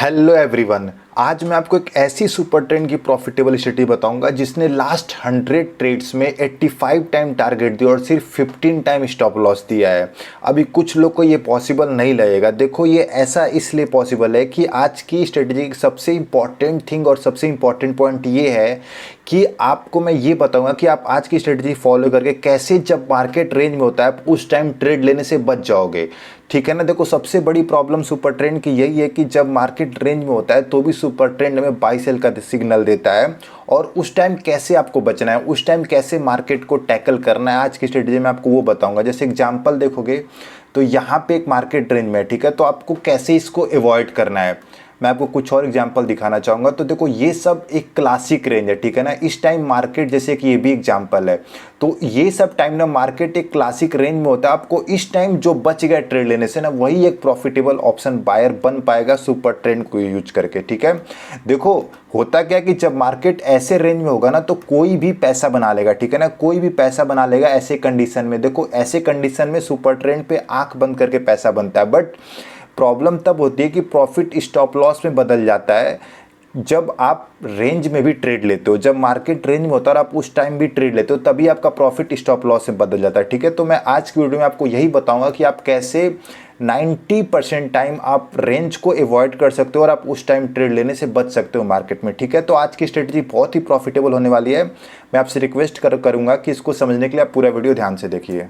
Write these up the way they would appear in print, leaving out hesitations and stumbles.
Hello everyone. आज मैं आपको एक ऐसी सुपर ट्रेंड की प्रॉफिटेबल स्ट्रेटजी बताऊंगा जिसने लास्ट 100 ट्रेड्स में 85 टाइम टारगेट दिया और सिर्फ 15 टाइम स्टॉप लॉस दिया है। अभी कुछ लोग को ये पॉसिबल नहीं लगेगा। देखो, ये ऐसा इसलिए पॉसिबल है कि आज की स्ट्रेटजी की सबसे इंपॉर्टेंट थिंग और सबसे इंपॉर्टेंट पॉइंट ये है कि आपको मैं ये बताऊंगा कि आप आज की स्ट्रेटजी फॉलो करके कैसे जब मार्केट रेंज में होता है आप उस टाइम ट्रेड लेने से बच जाओगे। ठीक है ना। देखो, सबसे बड़ी प्रॉब्लम सुपर ट्रेंड की यही है कि जब मार्केट रेंज में होता है तो भी सुपर ट्रेंड हमें बाई सेल का सिग्नल देता है, और उस टाइम कैसे आपको बचना है, उस टाइम कैसे मार्केट को टैकल करना है, आज की स्ट्रेटजी में आपको वो बताऊंगा। जैसे एग्जांपल देखोगे तो यहाँ पे एक मार्केट रेंज में है, ठीक है, तो आपको कैसे इसको अवॉइड करना है मैं आपको कुछ और एग्जांपल दिखाना चाहूँगा। तो देखो, ये सब एक क्लासिक रेंज है, ठीक है ना। इस टाइम मार्केट, जैसे कि ये भी एग्जांपल है, तो ये सब टाइम ना मार्केट एक क्लासिक रेंज में होता है। आपको इस टाइम जो बच गया ट्रेड लेने से ना, वही एक प्रॉफिटेबल ऑप्शन बायर बन पाएगा सुपर ट्रेंड को यूज करके। ठीक है, देखो होता क्या कि जब मार्केट ऐसे रेंज में होगा ना तो कोई भी पैसा बना लेगा, ठीक है ना, कोई भी पैसा बना लेगा ऐसे कंडीशन में। देखो, ऐसे कंडीशन में सुपर ट्रेंड पे आंख बंद करके पैसा बनता है, बट प्रॉब्लम तब होती है कि प्रॉफिट स्टॉप लॉस में बदल जाता है जब आप रेंज में भी ट्रेड लेते हो। जब मार्केट रेंज में होता है और आप उस टाइम भी ट्रेड लेते हो, तभी आपका प्रॉफिट स्टॉप लॉस में बदल जाता है। ठीक है, तो मैं आज की वीडियो में आपको यही बताऊंगा कि आप कैसे 90% टाइम आप रेंज को अवॉइड कर सकते हो और आप उस टाइम ट्रेड लेने से बच सकते हो मार्केट में। ठीक है, तो आज की स्ट्रेटजी बहुत ही प्रॉफिटेबल होने वाली है। मैं आपसे रिक्वेस्ट करूंगा कि इसको समझने के लिए आप पूरा वीडियो ध्यान से देखिए।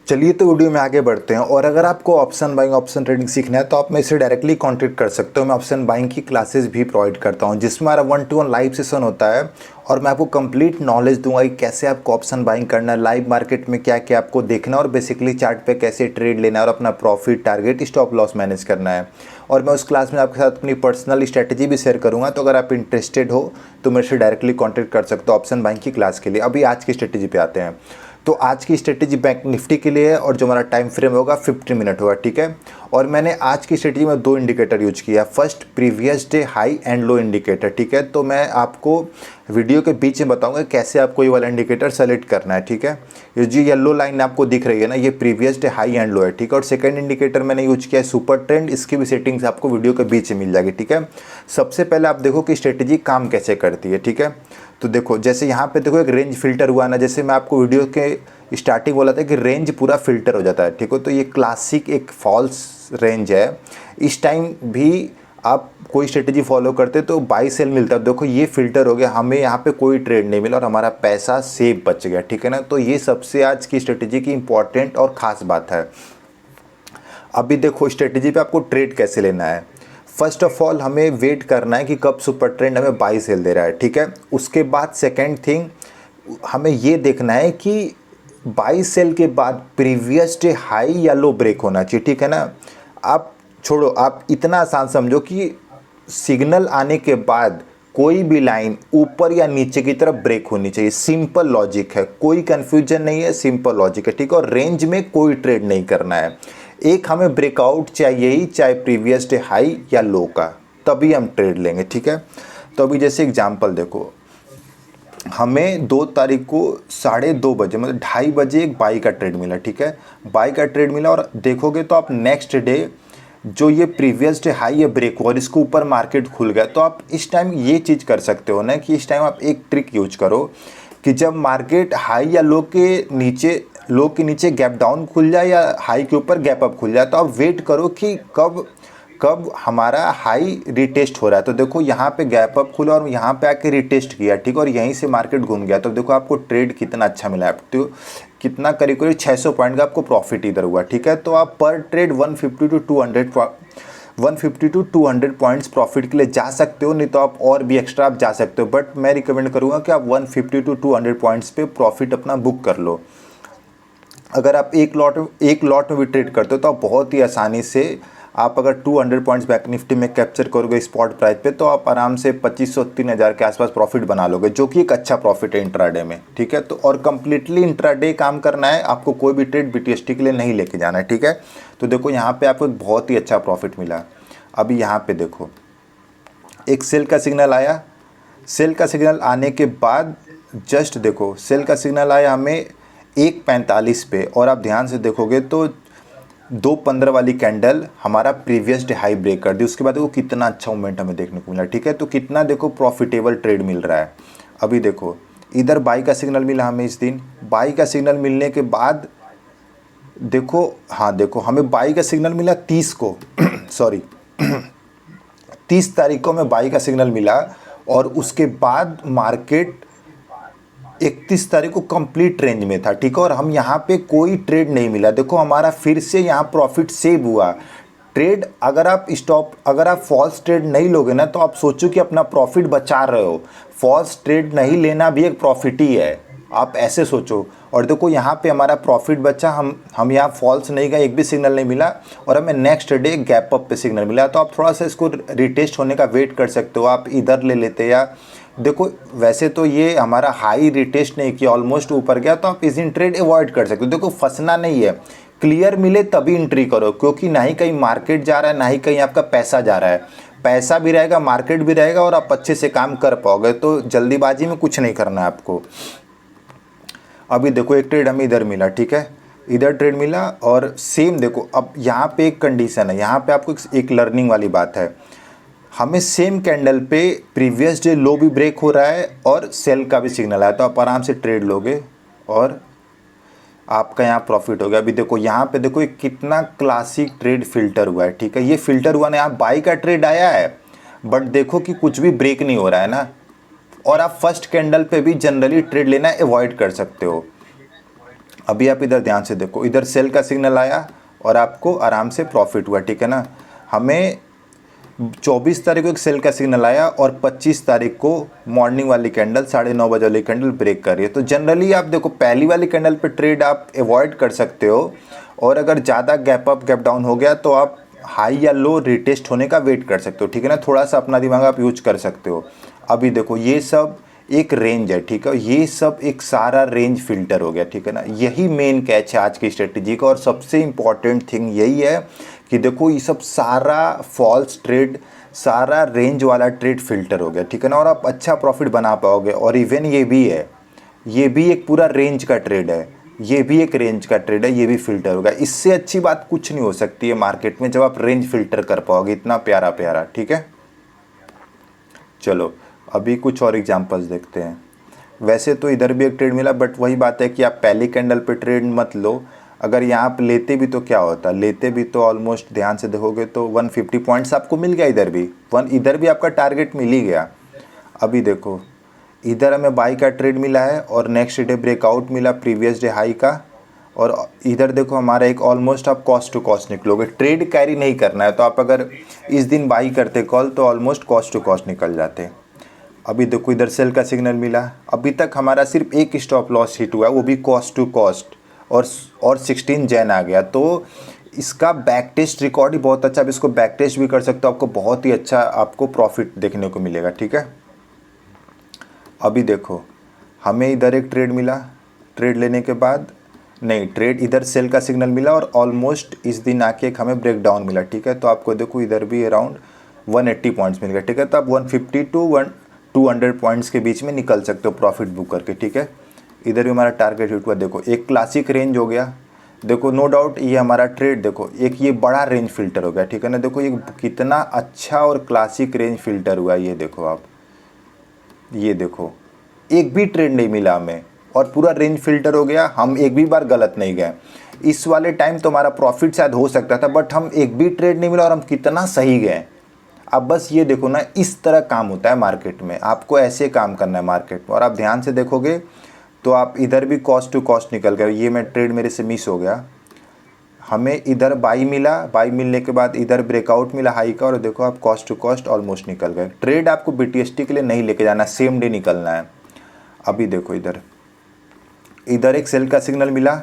चलिए, तो वीडियो में आगे बढ़ते हैं। और अगर आपको ऑप्शन बाइंग, ऑप्शन ट्रेडिंग सीखना है तो आप मेरे से डायरेक्टली कांटेक्ट कर सकते हो। मैं ऑप्शन बाइंग की क्लासेस भी प्रोवाइड करता हूं जिसमें हमारा 1-to-1 लाइव सेशन होता है, और मैं आपको कंप्लीट नॉलेज दूंगा कि कैसे आपको ऑप्शन बाइंग करना है, लाइव मार्केट में क्या क्या आपको देखना है, और बेसिकली चार्ट पे कैसे ट्रेड लेना है और अपना profit, target, stop loss manage करना है। और मैं उस क्लास में आपके साथ अपनी पर्सनल स्ट्रैटेजी भी शेयर करूंगा। तो अगर आप इंटरेस्टेड हो तो मेरे से डायरेक्टली कॉन्टैक्ट कर सकते हो ऑप्शन बाइंग की क्लास के लिए। अभी आज की स्ट्रेटेजी पे आते हैं। तो आज की स्ट्रेटेजी बैंक निफ्टी के लिए है और जो हमारा टाइम फ्रेम होगा 15 मिनट होगा। ठीक है, और मैंने आज की स्ट्रेटेजी में 2 इंडिकेटर यूज किया। First, previous day high and low indicator. ठीक है, तो मैं आपको वीडियो के बीच में बताऊंगा कैसे आपको ये वाला इंडिकेटर सेलेक्ट करना है। ठीक है, ये जो येलो लाइन आपको दिख रही है ना, ये previous day high and low है। ठीक है, और सेकंड इंडिकेटर मैंने यूज किया है सुपर ट्रेंड। इसकी भी सेटिंग्स आपको वीडियो के बीच में मिल जाएगी। ठीक है, सबसे पहले आप देखो कि स्ट्रेटेजी काम कैसे करती है। ठीक है, तो देखो, जैसे यहाँ पे देखो एक रेंज फिल्टर हुआ ना, जैसे मैं आपको वीडियो के स्टार्टिंग बोला था कि रेंज पूरा फिल्टर हो जाता है। ठीक है, तो ये क्लासिक एक फॉल्स रेंज है। इस टाइम भी आप कोई स्ट्रेटेजी फॉलो करते तो बाई सेल मिलता है। देखो, ये फिल्टर हो गया, हमें यहाँ पे कोई ट्रेड नहीं मिला और हमारा पैसा सेफ बच गया। ठीक है ना, तो ये सबसे आज की स्ट्रेटेजी की इंपॉर्टेंट और ख़ास बात है। अभी देखो, स्ट्रेटेजी पे आपको ट्रेड कैसे लेना है। फर्स्ट ऑफ ऑल हमें वेट करना है कि कब सुपर ट्रेंड हमें बाई सेल दे रहा है। ठीक है, उसके बाद सेकेंड थिंग हमें ये देखना है कि बाई सेल के बाद प्रीवियस डे हाई या लो ब्रेक होना चाहिए। ठीक है ना, आप छोड़ो, आप इतना आसान समझो कि सिग्नल आने के बाद कोई भी लाइन ऊपर या नीचे की तरफ ब्रेक होनी चाहिए। सिंपल लॉजिक है, कोई कंफ्यूजन नहीं है, सिंपल लॉजिक है। ठीक है, और रेंज में कोई ट्रेड नहीं करना है। एक हमें ब्रेकआउट चाहिए ही, चाहे प्रीवियस डे हाई या लो का, तभी हम ट्रेड लेंगे। ठीक है, तो अभी जैसे एग्जांपल देखो, हमें 2 तारीख को 2:30 बजे, मतलब 2:30 बजे एक बाई का ट्रेड मिला। ठीक है, बाई का ट्रेड मिला, और देखोगे तो आप नेक्स्ट डे जो ये प्रीवियस डे हाई या ब्रेक हुआ और इसके ऊपर मार्केट खुल गया, तो आप इस टाइम ये चीज़ कर सकते हो ना कि इस टाइम आप एक ट्रिक यूज करो कि जब मार्केट हाई या लो के नीचे गैप डाउन खुल जाए या हाई के ऊपर गैप अप खुल जाए, तो आप वेट करो कि कब कब हमारा हाई रिटेस्ट हो रहा है। तो देखो, यहाँ पे गैप अप खुला और यहाँ पे आके रिटेस्ट किया। ठीक है, और यहीं से मार्केट घूम गया। तो देखो आपको ट्रेड कितना अच्छा मिला है, तो कितना करीब करीब 600 पॉइंट का आपको प्रॉफिट इधर हुआ। ठीक है, तो आप पर ट्रेड 150 टू 200 पॉइंट्स प्रॉफिट के लिए जा सकते हो, नहीं तो आप और भी एक्स्ट्रा आप जा सकते हो, बट मैं रिकमेंड करूँगा कि आप 150 टू 200 पॉइंट्स पे प्रॉफिट अपना बुक कर लो। अगर आप एक लॉट में भी ट्रेड करते हो तो आप बहुत ही आसानी से, आप अगर 200 पॉइंट्स बैंक निफ्टी में कैप्चर करोगे स्पॉट प्राइस पे, तो आप आराम से 2500-3000 के आसपास प्रॉफिट बना लोगे, जो कि एक अच्छा प्रॉफिट है इंट्राडे में। ठीक है, तो और कंप्लीटली इंट्राडे काम करना है, आपको कोई भी ट्रेड बीटीएसटी के लिए नहीं लेके जाना है। ठीक है, तो देखो यहाँ पे आपको एक बहुत ही अच्छा प्रॉफिट मिला। अभी यहाँ पे देखो, एक सेल का सिग्नल आया। सेल का सिग्नल आने के बाद जस्ट देखो, सेल का सिग्नल आया हमें 1:45 पे, और आप ध्यान से देखोगे तो 2:15 वाली कैंडल हमारा प्रीवियस डे हाई ब्रेक कर दी, उसके बाद देखो कितना अच्छा मोमेंट हमें देखने को मिला। ठीक है, तो कितना देखो प्रॉफिटेबल ट्रेड मिल रहा है। अभी देखो इधर बाई का सिग्नल मिला हमें इस दिन, बाई का सिग्नल मिलने के बाद देखो, हाँ देखो हमें बाई का सिग्नल मिला 30 को सॉरी 30 तारीख को हमें बाई का सिग्नल मिला, और उसके बाद मार्केट 31 तारीख को कंप्लीट रेंज में था। ठीक है, और हम यहाँ पे कोई ट्रेड नहीं मिला। देखो हमारा फिर से यहाँ प्रॉफिट सेव हुआ। ट्रेड अगर आप फॉल्स ट्रेड नहीं लोगे ना, तो आप सोचो कि अपना प्रॉफिट बचा रहे हो। फॉल्स ट्रेड नहीं लेना भी एक प्रॉफिट ही है, आप ऐसे सोचो। और देखो यहाँ पे हमारा प्रॉफिट बचा, हम यहाँ फॉल्स नहीं गए, एक भी सिग्नल नहीं मिला, और हमें नेक्स्ट डे गैप अप पे सिग्नल मिला। तो आप थोड़ा सा इसको रिटेस्ट होने का वेट कर सकते हो, आप इधर ले लेते, या देखो वैसे तो ये हमारा हाई रिटेस्ट नहीं किया, ऑलमोस्ट ऊपर गया, तो आप इस दिन ट्रेड अवॉइड कर सकते हो। देखो फंसना नहीं है, क्लियर मिले तभी एंट्री करो, क्योंकि ना ही कहीं मार्केट जा रहा है, ना ही कहीं आपका पैसा जा रहा है। पैसा भी रहेगा, मार्केट भी रहेगा, और आप अच्छे से काम कर पाओगे। तो जल्दीबाजी में कुछ नहीं करना है आपको। अभी देखो एक ट्रेड हमें इधर मिला, ठीक है, इधर ट्रेड मिला, और सेम देखो अब यहाँ पे एक कंडीशन है, यहाँ पे आपको एक लर्निंग वाली बात है। हमें सेम कैंडल पे प्रीवियस डे लो भी ब्रेक हो रहा है और सेल का भी सिग्नल आया, तो आप आराम से ट्रेड लोगे और आपका यहाँ प्रॉफिट हो गया। अभी देखो यहाँ पे देखो एक कितना क्लासिक ट्रेड फिल्टर हुआ है। ठीक है, ये फिल्टर हुआ ना, यहाँ बाई का ट्रेड आया है, बट देखो कि कुछ भी ब्रेक नहीं हो रहा है ना, और आप फर्स्ट कैंडल पे भी जनरली ट्रेड लेना अवॉइड कर सकते हो। अभी आप इधर ध्यान से देखो, इधर सेल का सिग्नल आया और आपको आराम से प्रॉफिट हुआ। ठीक है ना, हमें 24 तारीख को एक सेल का सिग्नल आया, और 25 तारीख को मॉर्निंग वाली कैंडल 9:30 बजे वाली कैंडल ब्रेक कर रही है। तो जनरली आप देखो पहली वाली कैंडल पे ट्रेड आप अवॉइड कर सकते हो, और अगर ज़्यादा गैप अप गैप डाउन हो गया तो आप हाई या लो रिटेस्ट होने का वेट कर सकते हो। ठीक है ना, थोड़ा सा अपना दिमाग आप यूज कर सकते हो। अभी देखो ये सब एक रेंज है, ठीक है, ये सब एक सारा रेंज फिल्टर हो गया। ठीक है ना, यही मेन कैच है आज की स्ट्रेटजी का, और सबसे इम्पॉर्टेंट थिंग यही है कि देखो ये सब सारा फॉल्स ट्रेड, सारा रेंज वाला ट्रेड फिल्टर हो गया। ठीक है ना, और आप अच्छा प्रॉफिट बना पाओगे। और इवन ये भी है, ये भी एक पूरा रेंज का ट्रेड है, ये भी एक रेंज का ट्रेड है, ये भी फिल्टर होगा। इससे अच्छी बात कुछ नहीं हो सकती है मार्केट में, जब आप रेंज फिल्टर कर पाओगे, इतना प्यारा प्यारा। ठीक है, चलो अभी कुछ और एग्जांपल्स देखते हैं। वैसे तो इधर भी एक ट्रेड मिला, बट वही बात है कि आप पहली कैंडल पे ट्रेड मत लो। अगर यहाँ पे लेते भी तो क्या होता, लेते भी तो ऑलमोस्ट ध्यान से देखोगे तो 150 पॉइंट्स आपको मिल गया, इधर भी आपका टारगेट मिल ही गया। अभी देखो इधर हमें बाई का ट्रेड मिला है, और नेक्स्ट डे ब्रेकआउट मिला प्रीवियस डे हाई का, और इधर देखो हमारा एक ऑलमोस्ट आप कॉस्ट टू कॉस्ट निकलोगे। ट्रेड कैरी नहीं करना है, तो आप अगर इस दिन बाई करते कॉल तो ऑलमोस्ट कॉस्ट टू कॉस्ट निकल जाते। अभी देखो इधर सेल का सिग्नल मिला, अभी तक हमारा सिर्फ एक स्टॉप लॉस हिट हुआ, वो भी कॉस्ट टू कॉस्ट, और 16 जैन आ गया। तो इसका बैक टेस्ट रिकॉर्ड ही बहुत अच्छा, अब इसको बैक टेस्ट भी कर सकते हो, आपको बहुत ही अच्छा आपको प्रॉफिट देखने को मिलेगा। ठीक है, अभी देखो हमें इधर एक ट्रेड मिला, ट्रेड लेने के बाद नहीं, ट्रेड इधर सेल का सिग्नल मिला, और ऑलमोस्ट इस दिन आके एक हमें ब्रेक डाउन मिला। ठीक है, तो आपको देखो इधर भी अराउंड 180 पॉइंट्स मिल गया। ठीक है, तो आप 150 टू 200 पॉइंट्स के बीच में निकल सकते हो प्रॉफिट बुक करके। ठीक है, इधर भी हमारा टारगेट हिट हुआ। देखो एक क्लासिक रेंज हो गया, देखो नो डाउट ये हमारा ट्रेड, देखो एक ये बड़ा रेंज फिल्टर हो गया। ठीक है ना, देखो ये कितना अच्छा और क्लासिक रेंज फिल्टर हुआ, ये देखो आप, ये देखो एक भी ट्रेड नहीं मिला हमें, और पूरा रेंज फिल्टर हो गया, हम एक भी बार गलत नहीं गए। इस वाले टाइम तो हमारा प्रॉफिट शायद हो सकता था, बट हम एक भी ट्रेड नहीं मिला, और हम कितना सही गए। अब बस ये देखो ना, इस तरह काम होता है मार्केट में, आपको ऐसे काम करना है मार्केट में। और आप ध्यान से देखोगे तो आप इधर भी कॉस्ट टू कॉस्ट निकल गए। ये मैं ट्रेड मेरे से मिस हो गया, हमें इधर बाई मिला, बाई मिलने के बाद इधर ब्रेकआउट मिला हाई का, और देखो आप कॉस्ट टू कॉस्ट ऑलमोस्ट निकल गए। ट्रेड आपको BTST के लिए नहीं लेके जाना, सेम डे निकलना है। अभी देखो इधर एक सेल का सिग्नल मिला,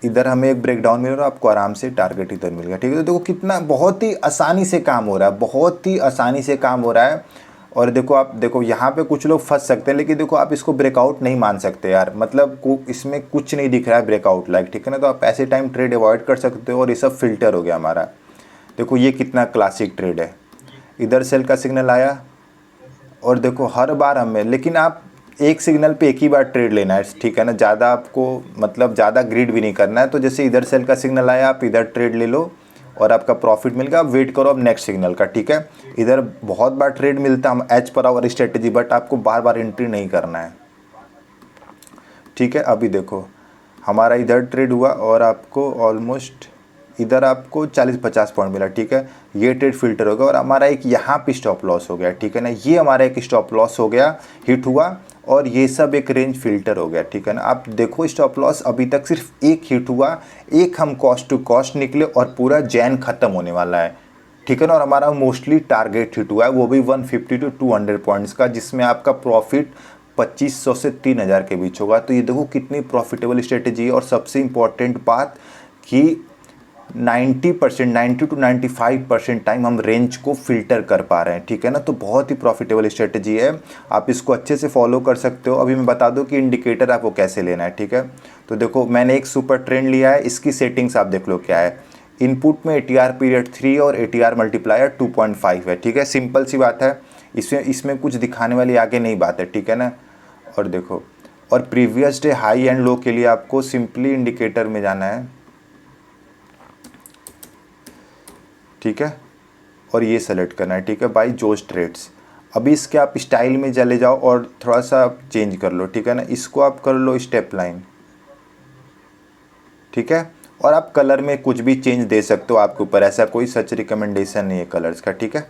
इधर हमें एक ब्रेकडाउन मिला, और आपको आराम से टारगेट इधर मिल गया। ठीक है, तो देखो कितना बहुत ही आसानी से काम हो रहा है, बहुत ही आसानी से काम हो रहा है। और देखो आप देखो यहाँ पे कुछ लोग फंस सकते हैं, लेकिन देखो आप इसको ब्रेकआउट नहीं मान सकते यार, मतलब इसमें कुछ नहीं दिख रहा है ब्रेकआउट लाइक। ठीक है ना, तो आप ऐसे टाइम ट्रेड अवॉइड कर सकते हो, और ये सब फिल्टर हो गया हमारा। देखो ये कितना क्लासिक ट्रेड है, इधर सेल का सिग्नल आया, और देखो हर बार हमें, लेकिन आप एक सिग्नल पे एक ही बार ट्रेड लेना है, ठीक है ना, ज़्यादा आपको मतलब ज़्यादा ग्रीड भी नहीं करना है। तो जैसे इधर सेल का सिग्नल आया, आप इधर ट्रेड ले लो और आपका प्रॉफिट मिल गया। आप वेट करो अब नेक्स्ट सिग्नल का, ठीक है। इधर बहुत बार ट्रेड मिलता है as per hour strategy, but आपको बार बार एंट्री नहीं करना है, ठीक है। अभी देखो हमारा इधर ट्रेड हुआ और आपको ऑलमोस्ट इधर आपको 40-50 पॉइंट मिला, ठीक है। ये ट्रेड फिल्टर हो गया और हमारा एक यहाँ पे स्टॉप लॉस हो गया, ठीक है ना। ये हमारा एक स्टॉप लॉस हो गया, हिट हुआ और ये सब एक रेंज फिल्टर हो गया, ठीक है ना। आप देखो स्टॉप लॉस अभी तक सिर्फ एक हिट हुआ, एक हम कॉस्ट टू कॉस्ट निकले और पूरा जैन ख़त्म होने वाला है, ठीक है ना। और हमारा मोस्टली टारगेट हिट हुआ है, वो भी 150 to 200 पॉइंट्स का, जिसमें आपका प्रॉफिट 2500 से 3000 के बीच होगा। तो ये देखो कितनी प्रॉफिटेबल स्ट्रेटेजी है। और सबसे इम्पॉर्टेंट बात कि 90 to 95% टाइम हम रेंज को फिल्टर कर पा रहे हैं, ठीक है ना। तो बहुत ही प्रॉफिटेबल स्ट्रेटेजी है, आप इसको अच्छे से फॉलो कर सकते हो। अभी मैं बता दूं कि इंडिकेटर आपको कैसे लेना है, ठीक है। तो देखो मैंने एक सुपर ट्रेंड लिया है, इसकी सेटिंग्स आप देख लो क्या है। इनपुट में ATR पीरियड 3 और ATR मल्टीप्लायर 2.5 है, ठीक है। सिंपल सी बात है, इसमें कुछ दिखाने वाली आगे नहीं बात है, ठीक है ना। और देखो और previous day high and low के लिए आपको सिंपली इंडिकेटर में जाना है, ठीक है। और ये सेलेक्ट करना है, ठीक है, बाय जोश ट्रेड्स। अभी इसके आप स्टाइल में चले जाओ और थोड़ा सा चेंज कर लो, ठीक है ना। इसको आप कर लो स्टेप लाइन, ठीक है। और आप कलर में कुछ भी चेंज दे सकते हो आपके ऊपर, ऐसा कोई सच रिकमेंडेशन नहीं है कलर्स का, ठीक है।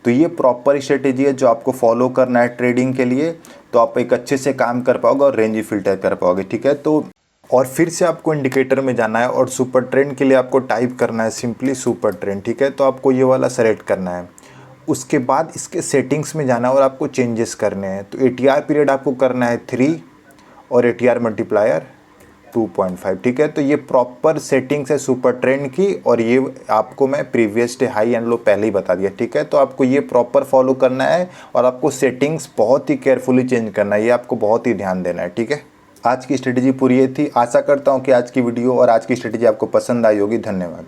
तो ये प्रॉपर स्ट्रेटेजी है जो आपको फॉलो करना है ट्रेडिंग के लिए, तो आप एक अच्छे से काम कर पाओगे और रेंज फिल्टर कर पाओगे, ठीक है। तो और फिर से आपको इंडिकेटर में जाना है और सुपर ट्रेंड के लिए आपको टाइप करना है सिंपली सुपर ट्रेंड, ठीक है। तो आपको ये वाला सेलेक्ट करना है, उसके बाद इसके सेटिंग्स में जाना है और आपको चेंजेस करने हैं। तो ATR पीरियड आपको करना है 3 और ATR मल्टीप्लायर 2.5, ठीक है। तो ये प्रॉपर सेटिंग्स है सुपर ट्रेंड की, और ये आपको मैं previous day high and low पहले ही बता दिया, ठीक है। तो आपको ये प्रॉपर फॉलो करना है और आपको सेटिंग्स बहुत ही केयरफुली चेंज करना है, ये आपको बहुत ही ध्यान देना है, ठीक है। आज की स्ट्रेटेजी पूरी ये थी। आशा करता हूँ कि आज की वीडियो और आज की स्ट्रेटेजी आपको पसंद आई होगी। धन्यवाद।